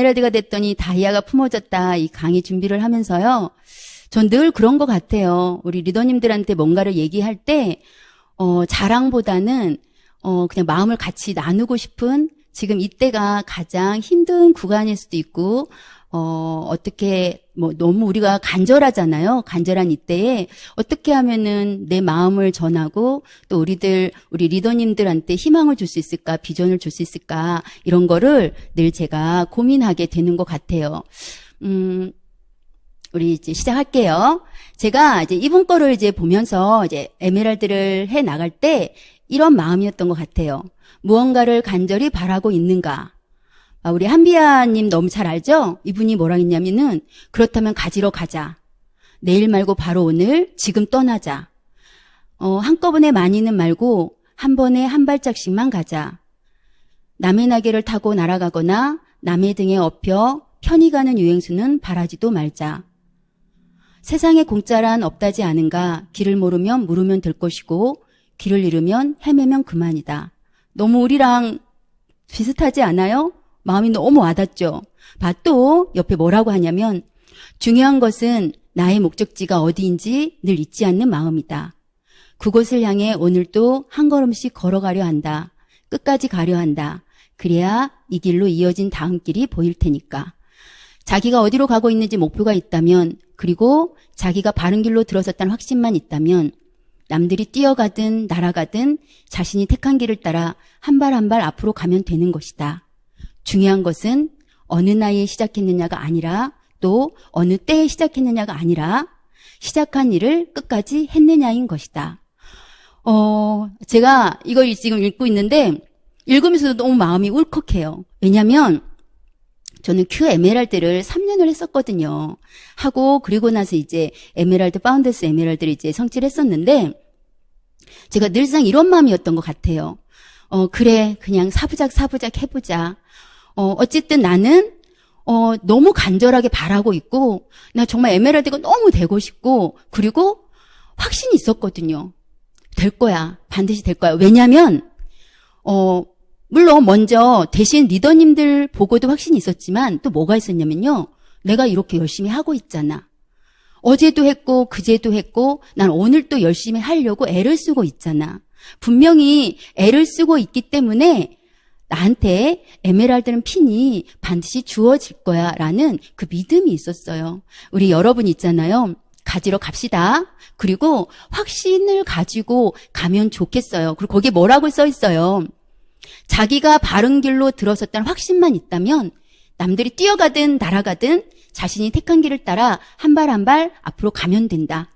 에메랄드가 됐더니 다이아가 품어졌다. 이 강의 준비를 하면서요. 전 늘 그런 것 같아요. 우리 리더님들한테 뭔가를 얘기할 때, 자랑보다는, 그냥 마음을 같이 나누고 싶은 지금 이때가 가장 힘든 구간일 수도 있고, 어떻게, 너무 우리가 간절하잖아요. 간절한 이때에 어떻게 하면은 내 마음을 전하고 또 우리 리더님들한테 희망을 줄 수 있을까, 비전을 줄 수 있을까, 이런 거를 늘 제가 고민하게 되는 것 같아요. 우리 이제 시작할게요. 제가 이제 이분 거를 이제 보면서 이제 에메랄드를 해 나갈 때 이런 마음이었던 것 같아요. 무언가를 간절히 바라고 있는가? 우리 한비아님 너무 잘 알죠? 이분이 뭐라 했냐면은, 그렇다면 가지러 가자. 내일 말고 바로 오늘, 지금 떠나자. 한꺼번에 많이는 말고, 한 번에 한 발짝씩만 가자. 남의 날개를 타고 날아가거나, 남의 등에 업혀 편히 가는 유행수는 바라지도 말자. 세상에 공짜란 없다지 않은가, 길을 모르면 물으면 될 것이고, 길을 잃으면 헤매면 그만이다. 너무 우리랑 비슷하지 않아요? 마음이 너무 와닿죠. 또 옆에 뭐라고 하냐면, 중요한 것은 나의 목적지가 어디인지 늘 잊지 않는 마음이다. 그곳을 향해 오늘도 한 걸음씩 걸어가려 한다. 끝까지 가려 한다. 그래야 이 길로 이어진 다음 길이 보일 테니까. 자기가 어디로 가고 있는지 목표가 있다면, 그리고 자기가 바른 길로 들어섰다는 확신만 있다면, 남들이 뛰어가든 날아가든 자신이 택한 길을 따라 한 발 한 발 앞으로 가면 되는 것이다. 중요한 것은 어느 나이에 시작했느냐가 아니라, 또 어느 때에 시작했느냐가 아니라 시작한 일을 끝까지 했느냐인 것이다. 제가 이걸 지금 읽고 있는데 읽으면서도 너무 마음이 울컥해요. 왜냐하면 저는 큐 에메랄드를 3년을 했었거든요. 하고 그리고 나서 이제 에메랄드 파운더스 에메랄드를 이제 성취를 했었는데, 제가 늘상 이런 마음이었던 것 같아요. 그래, 그냥 사부작 해보자. 어쨌든 나는 너무 간절하게 바라고 있고, 나 정말 에메랄드가 너무 되고 싶고, 그리고 확신이 있었거든요. 될 거야. 반드시 될 거야. 왜냐면 물론 먼저 대신 리더님들 보고도 확신이 있었지만 또 뭐가 있었냐면요. 내가 이렇게 열심히 하고 있잖아. 어제도 했고 그제도 했고 난 오늘 또 열심히 하려고 애를 쓰고 있잖아. 분명히 애를 쓰고 있기 때문에 나한테 에메랄드는 핀이 반드시 주어질 거야 라는 그 믿음이 있었어요. 우리 여러분 있잖아요. 가지러 갑시다. 그리고 확신을 가지고 가면 좋겠어요. 그리고 거기에 뭐라고 써 있어요. 자기가 바른 길로 들어섰다는 확신만 있다면 남들이 뛰어가든 날아가든 자신이 택한 길을 따라 한 발 한 발 앞으로 가면 된다.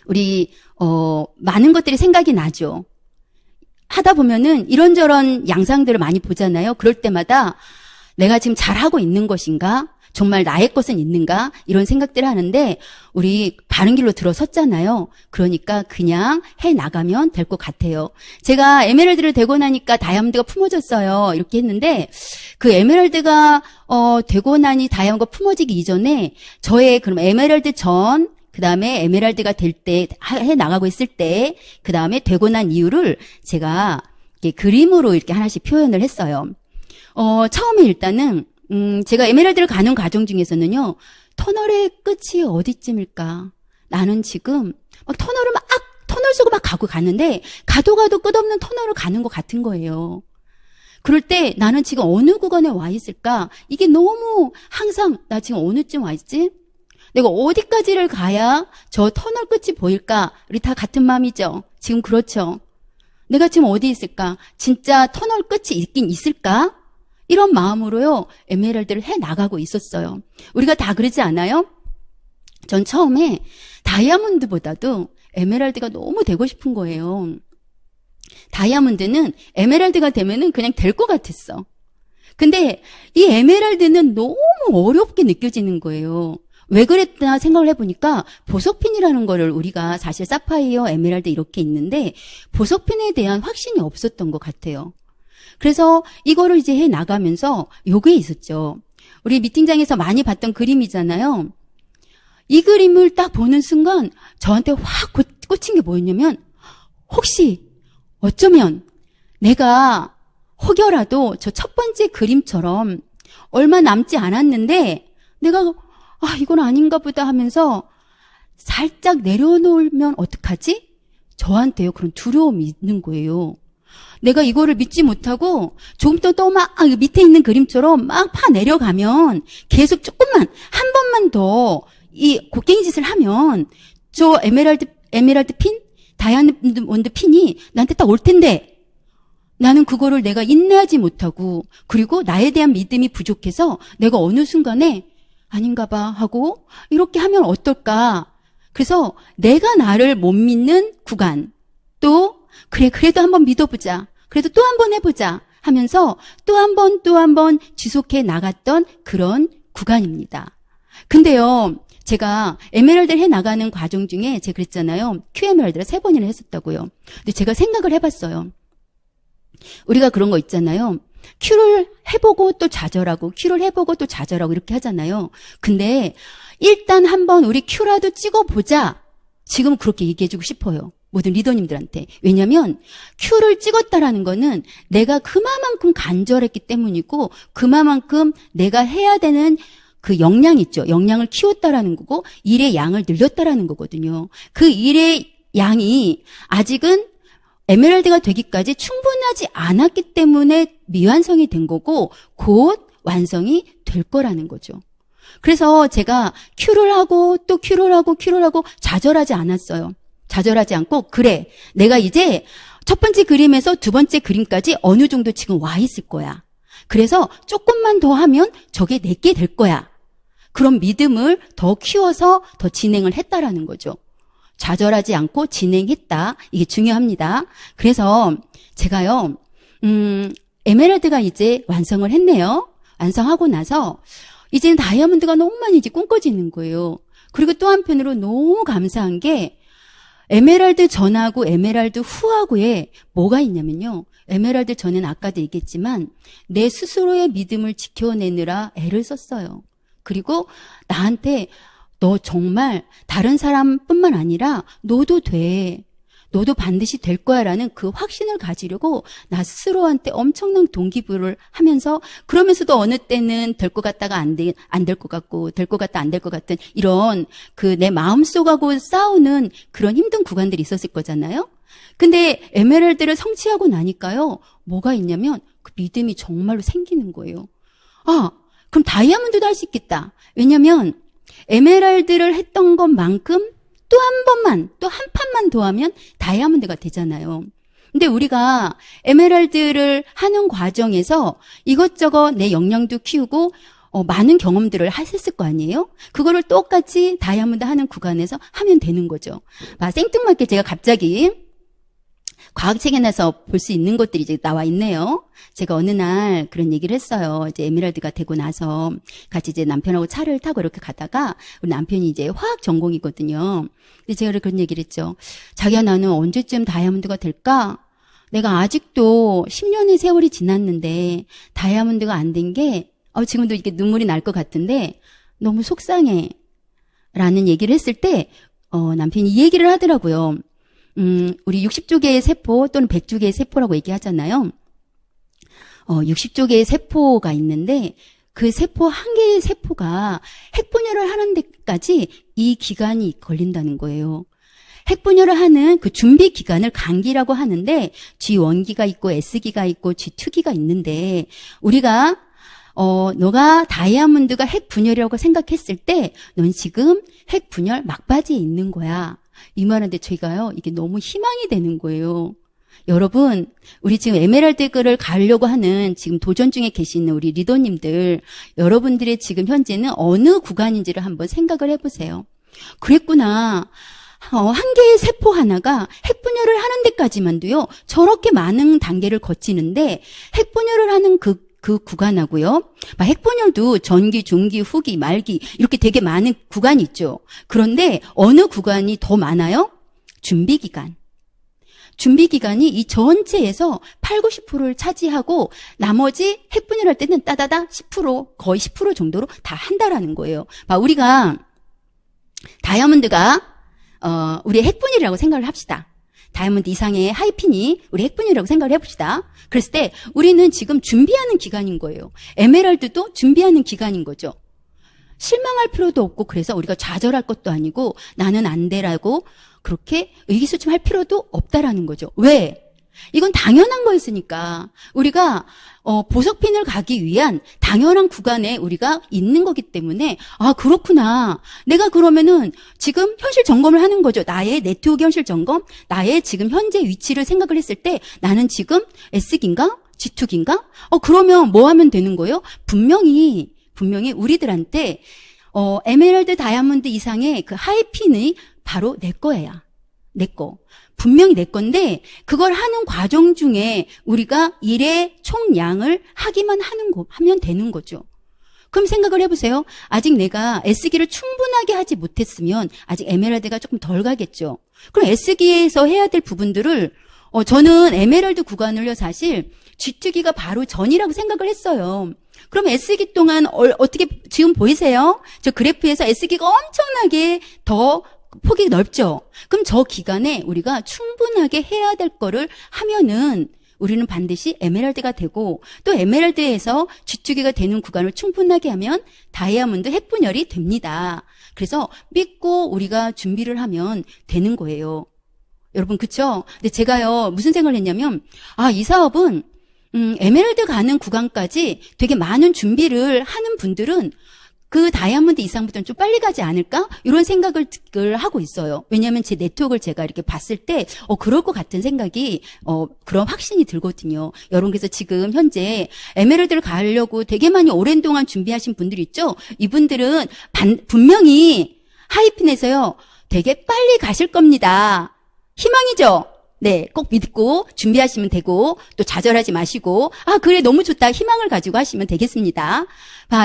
우리 많은 것들이 생각이 나죠. 하다 보면은 이런저런 양상들을 많이 보잖아요. 그럴 때마다 내가 지금 잘하고 있는 것인가? 정말 나의 것은 있는가? 이런 생각들을 하는데 우리 바른 길로 들어섰잖아요. 그러니까 그냥 해나가면 될 것 같아요. 제가 에메랄드를 되고 나니까 다이아몬드가 품어졌어요. 이렇게 했는데 그 에메랄드가 되고 나니 다이아몬드가 품어지기 이전에 저의 그럼 에메랄드 전, 그 다음에 에메랄드가 될 때, 해나가고 있을 때, 그 다음에 되고 난 이유를 제가 이렇게 그림으로 이렇게 하나씩 표현을 했어요. 처음에 일단은 제가 에메랄드를 가는 과정 중에서는요, 터널의 끝이 어디쯤일까? 나는 지금 터널 속을 막 가는데, 가도 끝없는 터널을 가는 것 같은 거예요. 그럴 때 나는 지금 어느 구간에 와 있을까? 이게 너무 항상, 나 지금 어느쯤 와 있지? 내가 어디까지를 가야 저 터널 끝이 보일까? 우리 다 같은 마음이죠? 지금 그렇죠? 내가 지금 어디 있을까? 진짜 터널 끝이 있긴 있을까? 이런 마음으로요, 에메랄드를 해나가고 있었어요. 우리가 다 그러지 않아요? 전 처음에 다이아몬드보다도 에메랄드가 너무 되고 싶은 거예요. 다이아몬드는 에메랄드가 되면은 그냥 될 것 같았어. 근데 이 에메랄드는 너무 어렵게 느껴지는 거예요. 왜 그랬나 생각을 해보니까 보석핀이라는 거를 우리가 사실 사파이어, 에메랄드 이렇게 있는데 보석핀에 대한 확신이 없었던 것 같아요. 그래서 이거를 이제 해 나가면서 요게 있었죠. 우리 미팅장에서 많이 봤던 그림이잖아요. 이 그림을 딱 보는 순간 저한테 확 꽂힌 게 뭐였냐면 혹시 어쩌면 내가 혹여라도 저 첫 번째 그림처럼 얼마 남지 않았는데 내가 이건 아닌가 보다 하면서 살짝 내려놓으면 어떡하지? 저한테요 그런 두려움이 있는 거예요. 내가 이거를 믿지 못하고 조금 더 막 밑에 있는 그림처럼 막 파 내려가면 계속 조금만 한 번만 더 이 곡괭이 짓을 하면 저 에메랄드 핀, 다이아몬드 핀이 나한테 딱 올 텐데 나는 그거를 내가 인내하지 못하고 그리고 나에 대한 믿음이 부족해서 내가 어느 순간에 아닌가 봐 하고 이렇게 하면 어떨까? 그래서 내가 나를 못 믿는 구간 또 그래도 한번 믿어보자. 그래도 또 한번 해보자 하면서 또 한 번 지속해 나갔던 그런 구간입니다. 근데요, 제가 에메랄드를 해 나가는 과정 중에 제가 그랬잖아요. Q에메랄드를 3번이나 했었다고요. 근데 제가 생각을 해봤어요. 우리가 그런 거 있잖아요. Q를 해보고 또 좌절하고 Q를 해보고 또 좌절하고 이렇게 하잖아요. 근데 일단 한번 우리 Q라도 찍어보자. 지금 그렇게 얘기해주고 싶어요. 모든 리더님들한테. 왜냐면 Q를 찍었다라는 거는 내가 그만큼 간절했기 때문이고 그만큼 내가 해야 되는 그 역량 있죠. 역량을 키웠다라는 거고 일의 양을 늘렸다라는 거거든요. 그 일의 양이 아직은 에메랄드가 되기까지 충분하지 않았기 때문에 미완성이 된 거고 곧 완성이 될 거라는 거죠. 그래서 제가 Q를 하고 또 Q를 하고 좌절하지 않았어요. 좌절하지 않고 그래 내가 이제 첫 번째 그림에서 두 번째 그림까지 어느 정도 지금 와 있을 거야. 그래서 조금만 더 하면 저게 내게 될 거야. 그런 믿음을 더 키워서 더 진행을 했다라는 거죠. 좌절하지 않고 진행했다. 이게 중요합니다. 그래서 제가요, 에메랄드가 이제 완성을 했네요. 완성하고 나서 이제는 다이아몬드가 너무 많이 이제 꿈꿔지는 거예요. 그리고 또 한편으로 너무 감사한 게 에메랄드 전하고 에메랄드 후하고에 뭐가 있냐면요. 에메랄드 전에는 아까도 얘기했지만 내 스스로의 믿음을 지켜내느라 애를 썼어요. 그리고 나한테 너 정말 다른 사람뿐만 아니라 너도 돼. 너도 반드시 될 거야 라는 그 확신을 가지려고 나 스스로한테 엄청난 동기부여를 하면서 그러면서도 어느 때는 될 것 같다가 안 될 것 같고 될 것 같다 안 될 것 같은 이런 그 내 마음속하고 싸우는 그런 힘든 구간들이 있었을 거잖아요. 근데 에메랄드를 성취하고 나니까요. 뭐가 있냐면 그 믿음이 정말로 생기는 거예요. 그럼 다이아몬드도 할 수 있겠다. 왜냐면 에메랄드를 했던 것만큼 또 한 번만, 또 한 판만 더 하면 다이아몬드가 되잖아요. 근데 우리가 에메랄드를 하는 과정에서 이것저것 내 역량도 키우고 많은 경험들을 하셨을 거 아니에요? 그거를 똑같이 다이아몬드 하는 구간에서 하면 되는 거죠. 생뚱맞게 제가 갑자기 과학책에 나서 볼 수 있는 것들이 이제 나와 있네요. 제가 어느 날 그런 얘기를 했어요. 이제 에메랄드가 되고 나서 같이 이제 남편하고 차를 타고 이렇게 가다가 우리 남편이 이제 화학 전공이거든요. 근데 제가 그런 얘기를 했죠. 자기야 나는 언제쯤 다이아몬드가 될까? 내가 아직도 10년의 세월이 지났는데 다이아몬드가 안 된 게 지금도 이렇게 눈물이 날 것 같은데 너무 속상해. 라는 얘기를 했을 때 남편이 이 얘기를 하더라고요. 우리 60조 개의 세포 또는 100조 개의 세포라고 얘기하잖아요. 60조 개의 세포가 있는데 그 세포 한 개의 세포가 핵분열을 하는 데까지 이 기간이 걸린다는 거예요. 핵분열을 하는 그 준비 기간을 간기라고 하는데 G1기가 있고 S기가 있고 G2기가 있는데 우리가 너가 다이아몬드가 핵분열이라고 생각했을 때 넌 지금 핵분열 막바지에 있는 거야. 이 말인데 저희가요, 이게 너무 희망이 되는 거예요. 여러분, 우리 지금 에메랄드를 가려고 하는 지금 도전 중에 계시는 우리 리더님들, 여러분들의 지금 현재는 어느 구간인지를 한번 생각을 해보세요. 그랬구나. 한 개의 세포 하나가 핵분열을 하는 데까지만도요, 저렇게 많은 단계를 거치는데, 핵분열을 하는 그 구간하고요. 핵분열도 전기, 중기, 후기, 말기 이렇게 되게 많은 구간이 있죠. 그런데 어느 구간이 더 많아요? 준비기간. 준비기간이 이 전체에서 8, 90%를 차지하고 나머지 핵분열할 때는 따다다 10%, 거의 10% 정도로 다 한다라는 거예요. 우리가 다이아몬드가 우리의 핵분열이라고 생각을 합시다. 다이아몬드 이상의 하이핀이 우리 핵분열이라고 생각을 해봅시다. 그랬을 때 우리는 지금 준비하는 기간인 거예요. 에메랄드도 준비하는 기간인 거죠. 실망할 필요도 없고 그래서 우리가 좌절할 것도 아니고 나는 안 돼라고 그렇게 의기소침할 필요도 없다라는 거죠. 왜? 이건 당연한 거였으니까 우리가 보석핀을 가기 위한 당연한 구간에 우리가 있는 거기 때문에 아 그렇구나. 내가 그러면은 지금 현실 점검을 하는 거죠. 나의 네트워크 현실 점검, 나의 지금 현재 위치를 생각을 했을 때 나는 지금 S기인가? G2기인가? 그러면 뭐 하면 되는 거예요? 분명히 우리들한테 에메랄드 다이아몬드 이상의 그 하이핀이 바로 내 거야. 내 거. 분명히 내 건데 그걸 하는 과정 중에 우리가 일의 총량을 하면 되는 거죠. 그럼 생각을 해보세요. 아직 내가 S기를 충분하게 하지 못했으면 아직 에메랄드가 조금 덜 가겠죠. 그럼 S기에서 해야 될 부분들을 저는 에메랄드 구간을요 사실 G2기가 바로 전이라고 생각을 했어요. 그럼 S기 동안 어떻게 지금 보이세요? 저 그래프에서 S기가 엄청나게 더 폭이 넓죠? 그럼 저 기간에 우리가 충분하게 해야 될 거를 하면은 우리는 반드시 에메랄드가 되고 또 에메랄드에서 G2기가 되는 구간을 충분하게 하면 다이아몬드 핵분열이 됩니다. 그래서 믿고 우리가 준비를 하면 되는 거예요. 여러분 그쵸? 근데 제가요 무슨 생각을 했냐면 이 사업은 에메랄드 가는 구간까지 되게 많은 준비를 하는 분들은 그 다이아몬드 이상부터는 좀 빨리 가지 않을까? 이런 생각을 하고 있어요. 왜냐하면 제 네트워크를 제가 이렇게 봤을 때, 그럴 것 같은 생각이, 그런 확신이 들거든요. 여러분, 그래서 지금 현재 에메랄드를 가려고 되게 많이 오랜 동안 준비하신 분들 있죠? 이분들은 분명히 하이핀에서요, 되게 빨리 가실 겁니다. 희망이죠? 네, 꼭 믿고 준비하시면 되고 또 좌절하지 마시고 그래 너무 좋다 희망을 가지고 하시면 되겠습니다.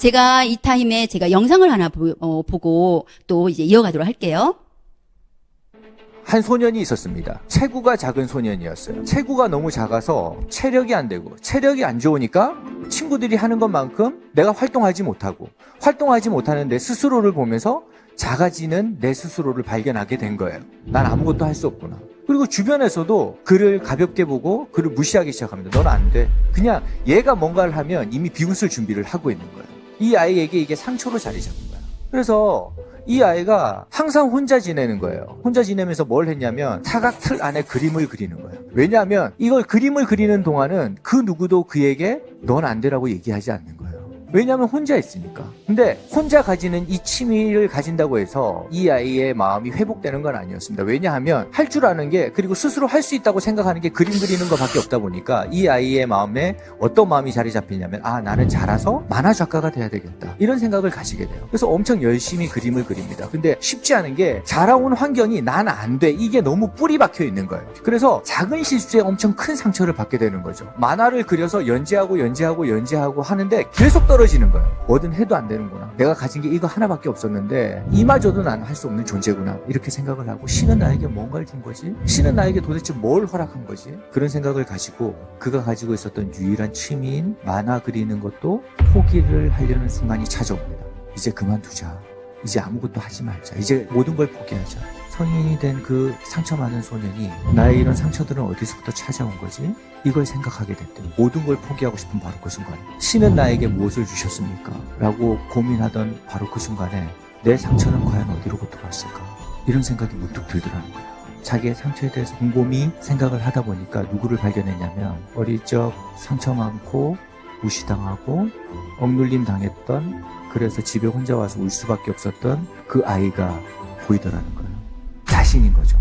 제가 이 타임에 제가 영상을 하나 보고 또 이제 이어가도록 할게요. 한 소년이 있었습니다. 체구가 작은 소년이었어요. 체구가 너무 작아서 체력이 안 되고 체력이 안 좋으니까 친구들이 하는 것만큼 내가 활동하지 못하는 내 스스로를 보면서 작아지는 내 스스로를 발견하게 된 거예요. 난 아무것도 할 수 없구나. 그리고 주변에서도 그를 가볍게 보고 그를 무시하기 시작합니다. 넌 안 돼. 그냥 얘가 뭔가를 하면 이미 비웃을 준비를 하고 있는 거예요. 이 아이에게 이게 상처로 자리 잡은 거예요. 그래서 이 아이가 항상 혼자 지내는 거예요. 혼자 지내면서 뭘 했냐면 사각 틀 안에 그림을 그리는 거예요. 왜냐하면 이걸 그림을 그리는 동안은 그 누구도 그에게 넌 안 되라고 얘기하지 않는 거예요. 왜냐하면 혼자 있으니까. 근데 혼자 가지는 이 취미를 가진다고 해서 이 아이의 마음이 회복되는 건 아니었습니다. 왜냐하면 할 줄 아는 게 그리고 스스로 할 수 있다고 생각하는 게 그림 그리는 것밖에 없다 보니까 이 아이의 마음에 어떤 마음이 자리 잡히냐면 나는 자라서 만화 작가가 돼야 되겠다. 이런 생각을 가지게 돼요. 그래서 엄청 열심히 그림을 그립니다. 근데 쉽지 않은 게 자라온 환경이 난 안 돼. 이게 너무 뿌리 박혀 있는 거예요. 그래서 작은 실수에 엄청 큰 상처를 받게 되는 거죠. 만화를 그려서 연재하고 하는데 계속 떨어지는 거예요. 뭐든 해도 안 되는구나. 내가 가진 게 이거 하나밖에 없었는데 이마저도 난 할 수 없는 존재구나. 이렇게 생각을 하고 신은 나에게 뭔가를 준 거지? 신은 나에게 도대체 뭘 허락한 거지? 그런 생각을 가지고 그가 가지고 있었던 유일한 취미인 만화 그리는 것도 포기를 하려는 순간이 찾아옵니다. 이제 그만두자. 이제 아무것도 하지 말자. 이제 모든 걸 포기하자. 성인이 된 그 상처 많은 소년이 나의 이런 상처들은 어디서부터 찾아온 거지? 이걸 생각하게 됐대요. 모든 걸 포기하고 싶은 바로 그 순간. 신은 나에게 무엇을 주셨습니까? 라고 고민하던 바로 그 순간에 내 상처는 과연 어디로부터 왔을까? 이런 생각이 문득 들더라는 거예요. 자기의 상처에 대해서 곰곰이 생각을 하다 보니까 누구를 발견했냐면 어릴 적 상처 많고 무시당하고 억눌림 당했던 그래서 집에 혼자 와서 울 수밖에 없었던 그 아이가 보이더라는 거예요. 자신인 거죠.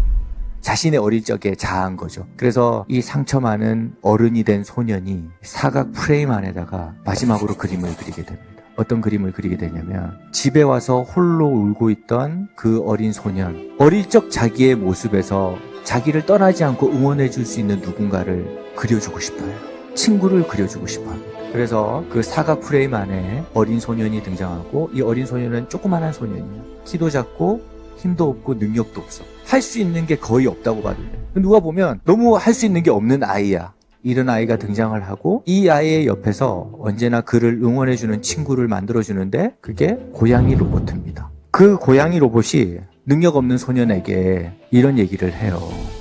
자신의 어릴 적에 자아인 거죠. 그래서 이 상처 많은 어른이 된 소년이 사각 프레임 안에다가 마지막으로 그림을 그리게 됩니다. 어떤 그림을 그리게 되냐면 집에 와서 홀로 울고 있던 그 어린 소년, 어릴 적 자기의 모습에서 자기를 떠나지 않고 응원해 줄 수 있는 누군가를 그려주고 싶어요. 친구를 그려주고 싶어 합니다. 그래서 그 사각 프레임 안에 어린 소년이 등장하고 이 어린 소년은 조그만한 소년이에요. 키도 작고 힘도 없고 능력도 없어. 할 수 있는 게 거의 없다고 봐도 돼요. 누가 보면 너무 할 수 있는 게 없는 아이야. 이런 아이가 등장을 하고 이 아이의 옆에서 언제나 그를 응원해주는 친구를 만들어주는데 그게 고양이 로봇입니다. 그 고양이 로봇이 능력 없는 소년에게 이런 얘기를 해요.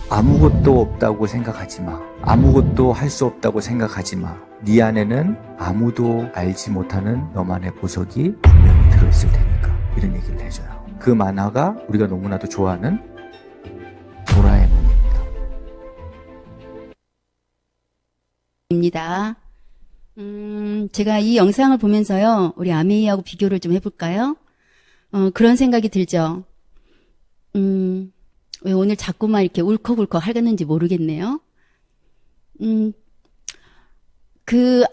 아무것도 없다고 생각하지 마. 아무것도 할 수 없다고 생각하지 마. 네 안에는 아무도 알지 못하는 너만의 보석이 분명히 들어있을 테니까. 이런 얘기를 해줘요. 그 만화가 우리가 너무나도 좋아하는 도라에몽입니다. 제가 이 영상을 보면서요, 우리 아메이하고 비교를 좀 해볼까요? 그런 생각이 들죠. 왜 오늘 자꾸만 이렇게 울컥울컥 하겠는지 모르겠네요.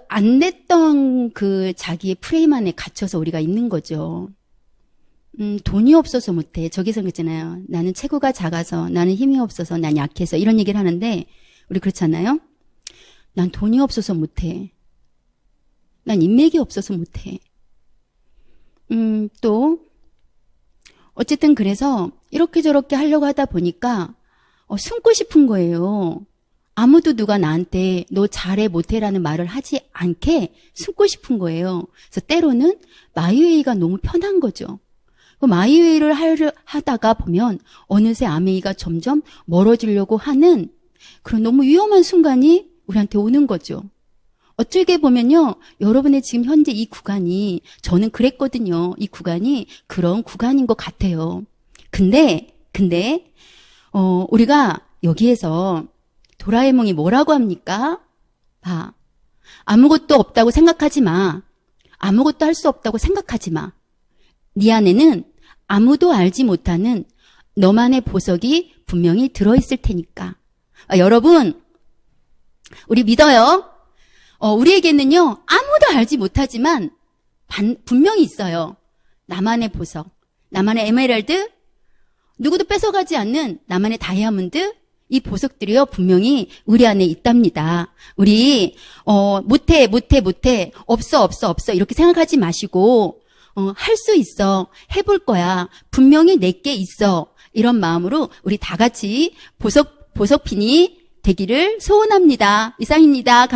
안 냈던 자기의 프레임 안에 갇혀서 우리가 있는 거죠. 돈이 없어서 못해. 저기서 그랬잖아요. 나는 체구가 작아서, 나는 힘이 없어서, 난 약해서, 이런 얘기를 하는데, 우리 그렇잖아요. 난 돈이 없어서 못해. 난 인맥이 없어서 못해. 또, 어쨌든 그래서, 이렇게 저렇게 하려고 하다 보니까, 숨고 싶은 거예요. 아무도 누가 나한테 너 잘해 못해라는 말을 하지 않게 숨고 싶은 거예요. 그래서 때로는 마이웨이가 너무 편한 거죠. 마이웨이를 하다가 보면 어느새 아메이가 점점 멀어지려고 하는 그런 너무 위험한 순간이 우리한테 오는 거죠. 어쩌게 보면요, 여러분의 지금 현재 이 구간이, 저는 그랬거든요. 이 구간이 그런 구간인 것 같아요. 근데 우리가 여기에서 도라에몽이 뭐라고 합니까? 봐. 아무것도 없다고 생각하지 마. 아무것도 할 수 없다고 생각하지 마. 네 안에는 아무도 알지 못하는 너만의 보석이 분명히 들어있을 테니까. 여러분, 우리 믿어요. 우리에게는요, 아무도 알지 못하지만 분명히 있어요. 나만의 보석, 나만의 에메랄드, 누구도 뺏어가지 않는 나만의 다이아몬드, 이 보석들이요, 분명히 우리 안에 있답니다. 우리, 못해, 없어, 이렇게 생각하지 마시고, 할 수 있어, 해볼 거야, 분명히 내게 있어, 이런 마음으로 우리 다 같이 보석핀이 되기를 소원합니다. 이상입니다.